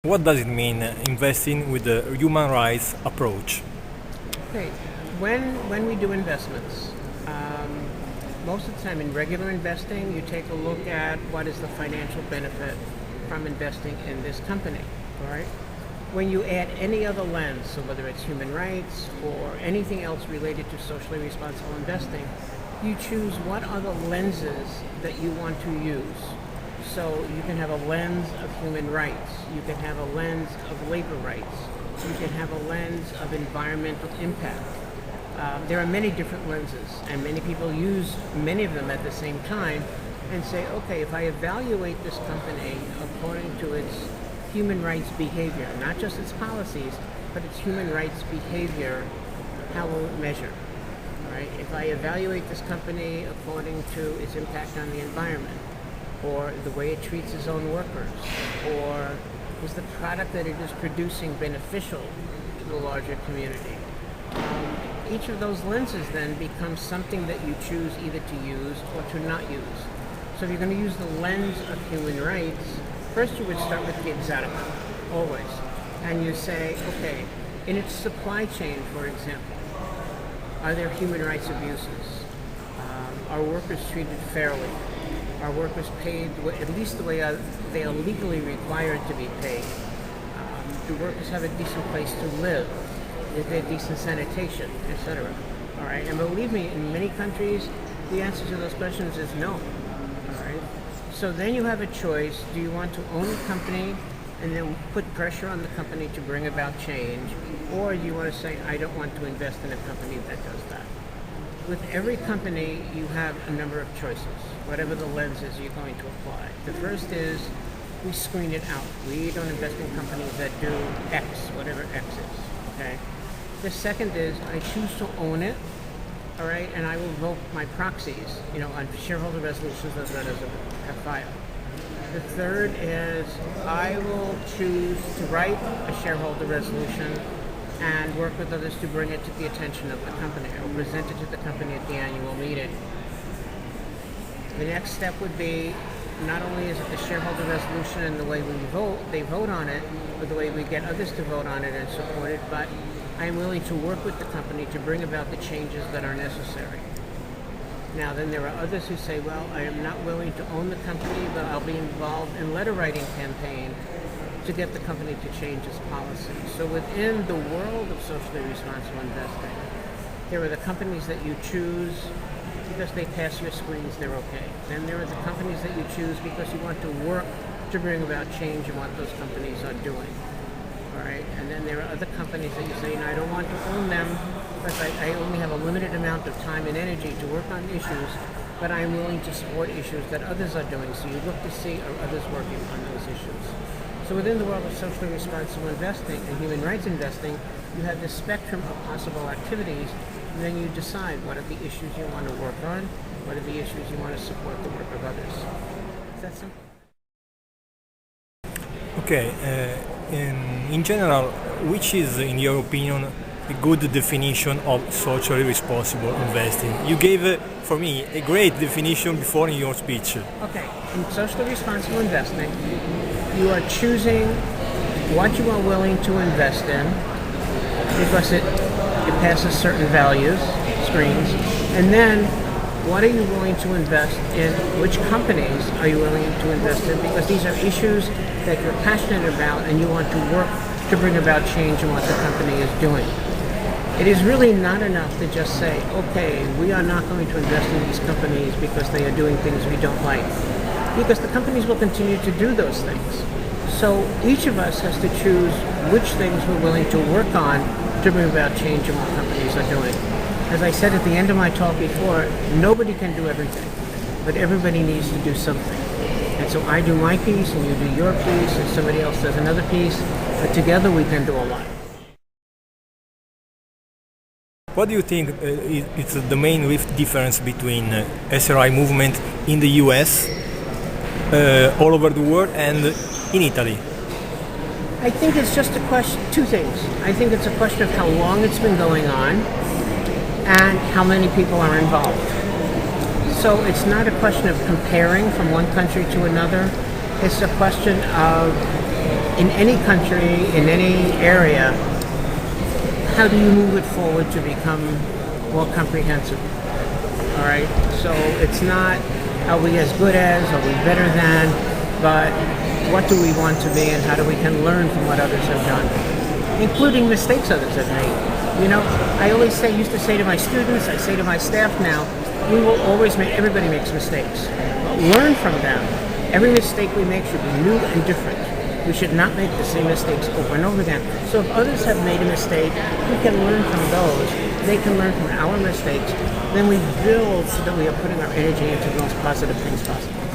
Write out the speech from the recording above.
What does it mean investing with a human rights approach? Okay, when we do investments, most of the time in regular investing, you take a look at what is the financial benefit from investing in this company, all right? When you add any other lens, so whether it's human rights or anything else related to socially responsible investing, you choose what other lenses that you want to use. So you can have a lens of human rights, you can have a lens of labor rights, you can have a lens of environmental impact. There are many different lenses, and many people use many of them at the same time and say, okay, if I evaluate this company according to its human rights behavior, not just its policies, but its human rights behavior, how will it measure? Right? If I evaluate this company according to its impact on the environment, or the way it treats its own workers, or is the product that it is producing beneficial to the larger community? Each of those lenses then becomes something that you choose either to use or to not use. So if you're going to use the lens of human rights, first you would start with the exotic, always. And you say, okay, in its supply chain, for example, are there human rights abuses? Are workers treated fairly? Are workers paid at least the way they are legally required to be paid? Do workers have a decent place to live? Is there decent sanitation, etc.? All right, and believe me, in many countries, the answer to those questions is no. All right, so then you have a choice: do you want to own a company and then put pressure on the company to bring about change, or do you want to say, I don't want to invest in a company that does that? With every company, you have a number of choices, whatever the lenses you're going to apply. The first is we screen it out. We don't invest in companies that do X, whatever X is, okay? The second is I choose to own it, all right, and I will vote my proxies, on shareholder resolutions as well as have filed. The third is I will choose to write a shareholder resolution and work with others to bring it to the attention of the company or present it to the company at the annual meeting. The next step would be not only is it the shareholder resolution and the way they vote on it, but the way we get others to vote on it and support it, but I am willing to work with the company to bring about the changes that are necessary. Now then there are others who say, well, I am not willing to own the company, but I'll be involved in letter writing campaign to get the company to change its policy. So within the world of socially responsible investing, there are the companies that you choose because they pass your screens, they're okay. Then there are the companies that you choose because you want to work to bring about change in what those companies are doing. All right, and then there are other companies that you say, I don't want to own them because I only have a limited amount of time and energy to work on issues, but I'm willing to support issues that others are doing. So you look to see, are others working on those issues? So within the world of socially responsible investing and human rights investing, you have this spectrum of possible activities, and then you decide what are the issues you want to work on, what are the issues you want to support the work of others. Is that simple? Okay, in general, which is, in your opinion, a good definition of socially responsible investing? You gave, for me, a great definition before in your speech. Okay, in socially responsible investing, you are choosing what you are willing to invest in because it passes certain values, screens, and then what are you willing to invest in, which companies are you willing to invest in, because these are issues that you're passionate about and you want to work to bring about change in what the company is doing. It is really not enough to just say, okay, we are not going to invest in these companies because they are doing things we don't like, because the companies will continue to do those things. So each of us has to choose which things we're willing to work on to bring about change in what companies are doing. As I said at the end of my talk before, nobody can do everything, but everybody needs to do something. And so I do my piece, and you do your piece, and somebody else does another piece, but together we can do a lot. What do you think is the main difference between SRI movement in the US, all over the world, and in Italy? I think it's just a question, two things. I think it's a question of how long it's been going on and how many people are involved. So it's not a question of comparing from one country to another. It's a question of in any country, in any area, how do you move it forward to become more comprehensive? All right, so it's not are we as good as, are we better than, but what do we want to be and how do we can learn from what others have done, including mistakes others have made. You know, I always used to say to my students, I say to my staff now, we will always everybody makes mistakes, but learn from them. Every mistake we make should be new and different. We should not make the same mistakes over and over again. So if others have made a mistake, we can learn from those. They can learn from our mistakes. Then we build so that we are putting our energy into the most positive things possible.